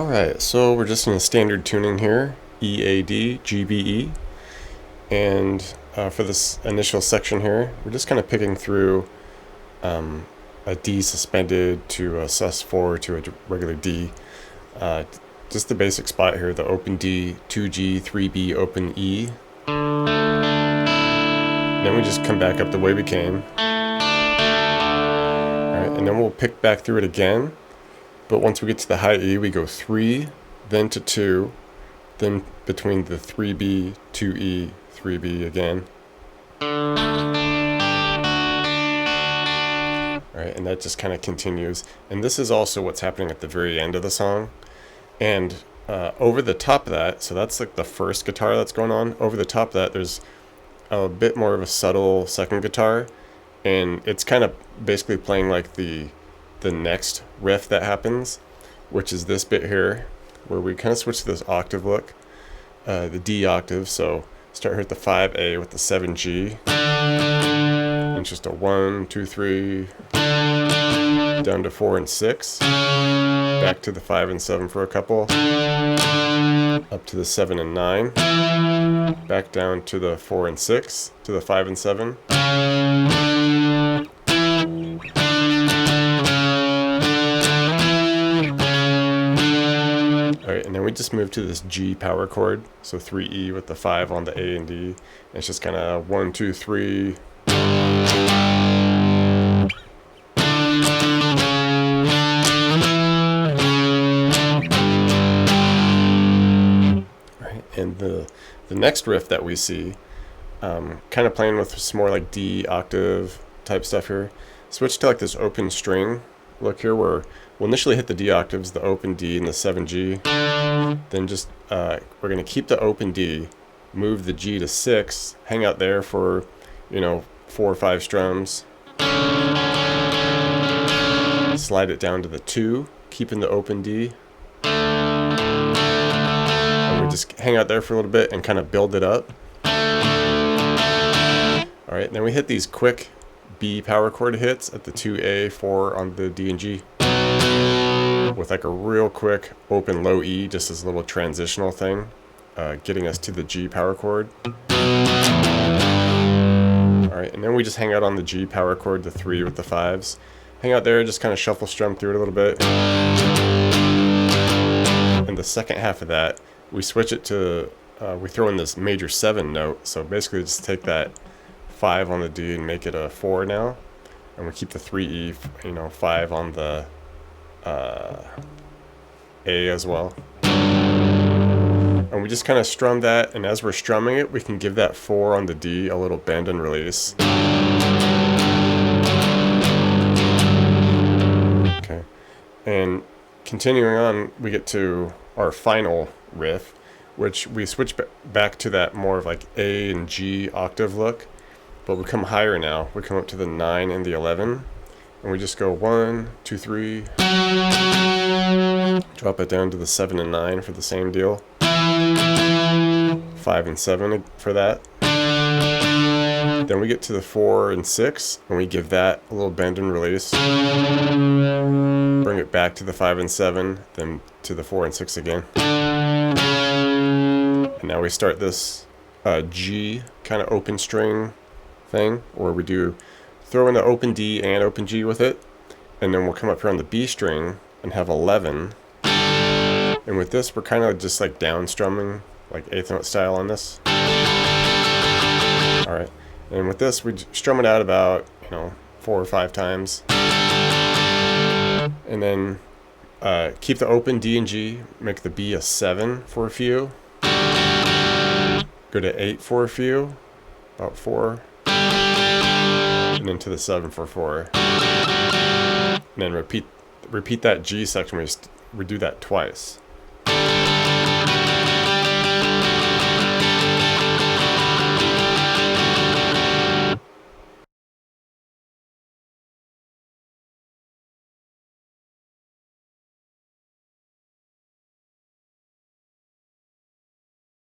Alright, so we're just in a standard tuning here, EAD, GBE, and for this initial section here, we're just kind of picking through a D suspended to a sus4 to a regular D. Just the basic spot here, the open D, 2G, 3B, open E. Then we just come back up the way we came. Alright, and then we'll pick back through it again. But once we get to the high E, we go 3, then to 2, then between the 3B, 2E, 3B again. Alright, and that just kind of continues. And this is also what's happening at the very end of the song. And over the top of that, so that's like the first guitar that's going on. Over the top of that, there's a bit more of a subtle second guitar. And it's kind of basically playing like the next riff that happens, which is this bit here, where we kind of switch to this octave look, the D octave. So start here at the 5A with the 7G, and it's just a 1, 2, 3, down to 4 and 6, back to the 5 and 7 for a couple, up to the 7 and 9, back down to the 4 and 6, to the 5 and 7. Alright, and then we just move to this G power chord, so 3E with the 5 on the A and D, and it's just kind of 1, 2, 3. Alright, and the next riff that we see, kind of playing with some more like D octave type stuff here, switch to like this open string look here, where we'll initially hit the D octaves, the open D and the 7G, then just we're going to keep the open D, move the G to 6, hang out there for 4 or 5 strums, slide it down to the 2, keeping the open D, and we just hang out there for a little bit and kind of build it up. Alright, then we hit these quick B power chord hits at the 2A, 4 on the D and G, with like a real quick open low E, just as a little transitional thing, getting us to the G power chord. Alright, and then we just hang out on the G power chord, the 3 with the 5s. Hang out there, just kind of shuffle strum through it a little bit. In the second half of that, we switch it to, we throw in this major 7 note, so basically just take that 5 on the D and make it a 4 now, and we keep the 3E, 5 on the A as well, and we just kind of strum that, and as we're strumming it, we can give that 4 on the D a little bend and release. Okay, and continuing on, we get to our final riff, which we switch back to that more of like A and G octave look. But we come higher now. We come up to the 9 and the 11. And we just go 1, 2, 3. Drop it down to the 7 and 9 for the same deal. 5 and 7 for that. Then we get to the 4 and 6. And we give that a little bend and release. Bring it back to the 5 and 7. Then to the 4 and 6 again. And now we start this G kind of open string thing, where we do throw in the open D and open G with it, and then we'll come up here on the B string and have 11, and with this we're kind of just like down strumming, like 8th note style on this. Alright, and with this we strum it out about 4 or 5 times, and then keep the open D and G, make the B a 7 for a few, go to 8 for a few, about 4, and then to the 7 for 4, and then repeat that G section. We do that twice.